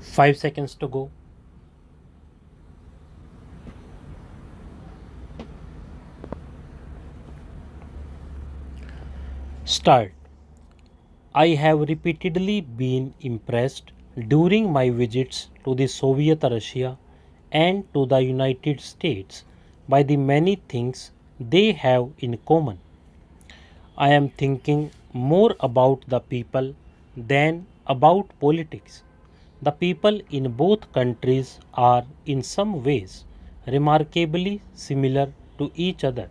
5 seconds to go. Start. I have repeatedly been impressed during my visits to the Soviet Russia and to the United States by the many things they have in common. I am thinking more about the people than about politics. The people in both countries are in some ways remarkably similar to each other.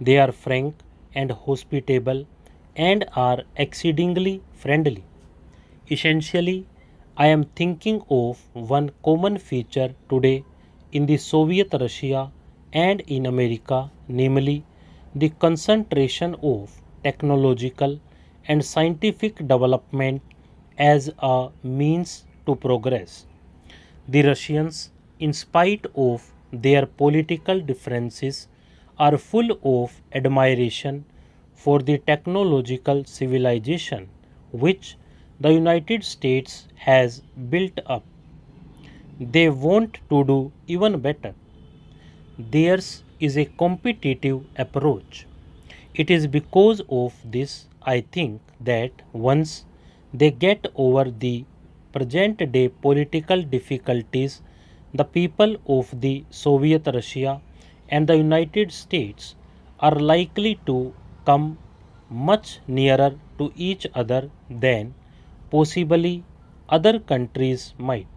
They are frank and hospitable and are exceedingly friendly. Essentially, I am thinking of one common feature today in the Soviet Russia and in America, namely the concentration of technological and scientific development as a means to progress. The Russians, in spite of their political differences, are full of admiration for the technological civilization which the United States has built up. They want to do even better. Theirs is a competitive approach. It is because of this, I think, that once they get over the present day political difficulties, the people of the Soviet Russia and the United States are likely to come much nearer to each other than possibly other countries might.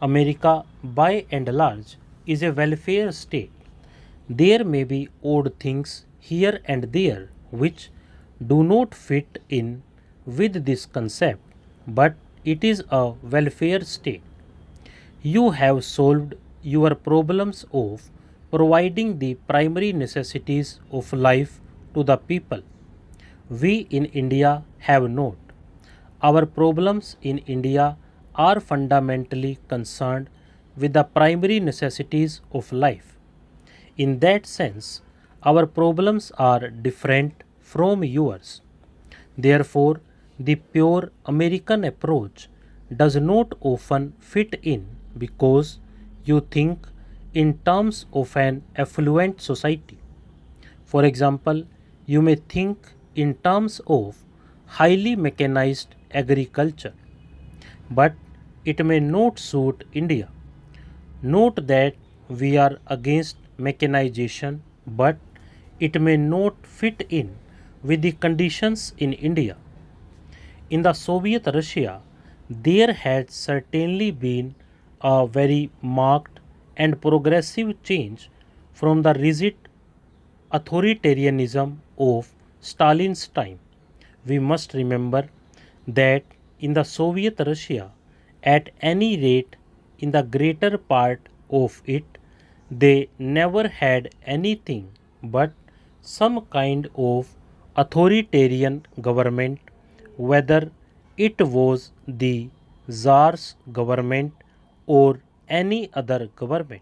America, by and large, is a welfare state. There may be odd things here and there which do not fit in with this concept, but it is a welfare state. You have solved your problems of providing the primary necessities of life to the people. We in India have not. Our problems in India are fundamentally concerned with the primary necessities of life. In that sense, our problems are different from yours. Therefore, the pure American approach does not often fit in because you think in terms of an affluent society. For example, you may think in terms of highly mechanized agriculture, but it may not suit India. Note that we are against mechanization, but it may not fit in with the conditions in India. In the Soviet Russia, there had certainly been a very marked and progressive change from the rigid authoritarianism of Stalin's time. We must remember that in the Soviet Russia, at any rate in the greater part of it, they never had anything but some kind of authoritarian government, whether it was the Tsar's government or any other government.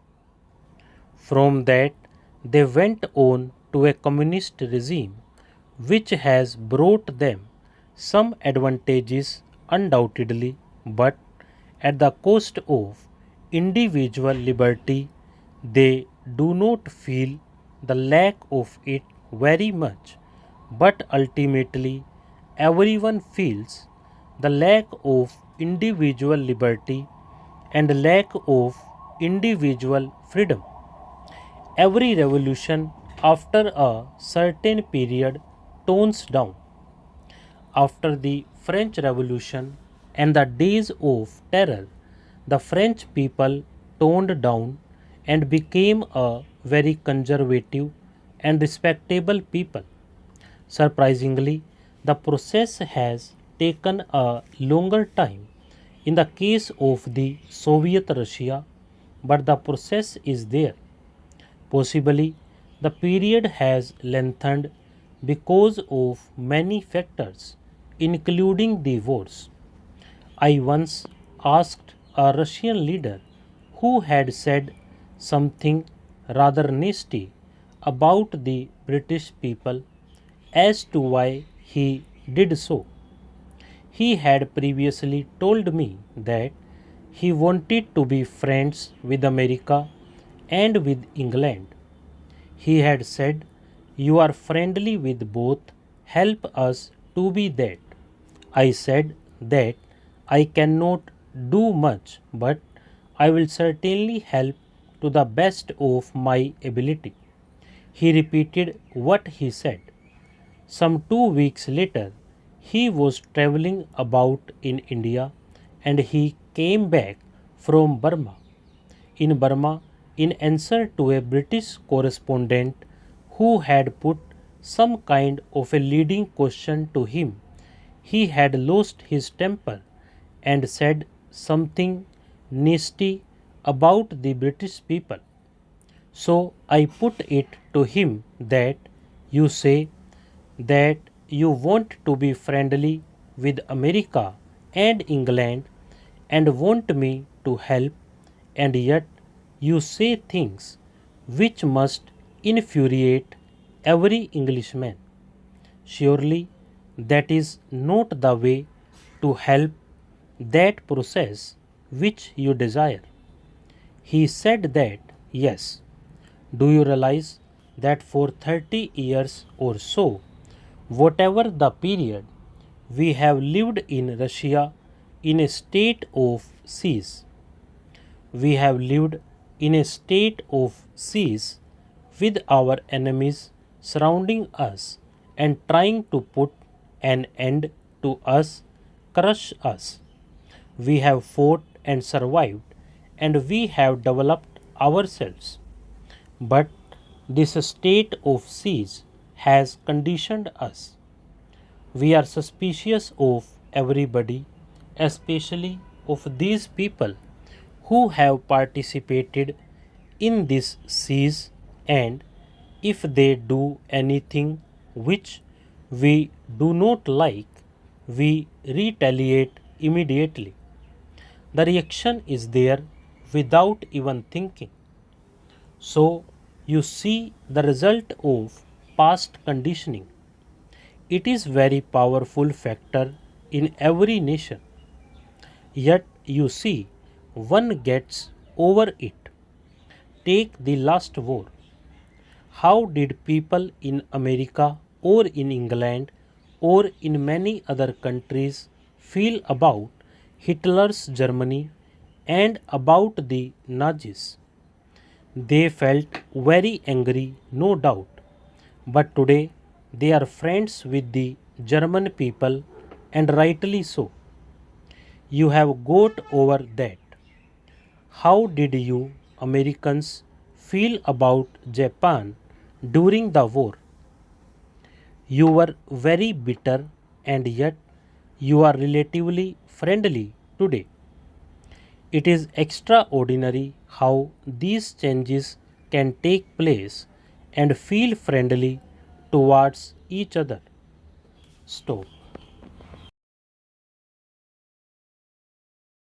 From that, they went on to a communist regime which has brought them some advantages undoubtedly, but at the cost of individual liberty. They do not feel the lack of it very much, but ultimately everyone feels the lack of individual liberty and lack of individual freedom. Every revolution after a certain period tones down. After the French Revolution and the days of terror, the French people toned down and became a very conservative and respectable people. Surprisingly, the process has taken a longer time in the case of the Soviet Russia, but the process is there. Possibly, the period has lengthened because of many factors, including the wars. I once asked a Russian leader who had said something rather nasty about the British people as to why he did so. He had previously told me that He wanted to be friends with America and with England. He had said, "You are friendly with both, help us to be that." I said that I cannot do much, but I will certainly help to the best of my ability. He repeated what he said. Some 2 weeks later, he was traveling about in India and he came back from Burma. In Burma, in answer to a British correspondent who had put some kind of a leading question to him, he had lost his temper and said something nasty about the British people. So I put it to him that you say that you want to be friendly with America and England and want me to help, and yet you say things which must infuriate every Englishman. Surely that is not the way to help that process which you desire. He said that, yes, do you realize that for 30 years or so, whatever the period, we have lived in Russia in a state of siege. We have lived in a state of siege with our enemies surrounding us and trying to put an end to us, crush us. We have fought and survived, and we have developed ourselves. But this state of siege has conditioned us. We are suspicious of everybody, especially of these people who have participated in this siege, and if they do anything which we do not like, we retaliate immediately. The reaction is there without even thinking. So you see the result of past conditioning. It is very powerful factor in every nation. Yet you see one gets over it. Take the last war. How did people in America or in England or in many other countries feel about Hitler's Germany and about the Nazis? They felt very angry, no doubt. But today they are friends with the German people, and rightly so. You have got over that. How did you Americans feel about Japan during the war? You were very bitter, and yet you are relatively friendly today. It is extraordinary how these changes can take place and feel friendly towards each other. Stop.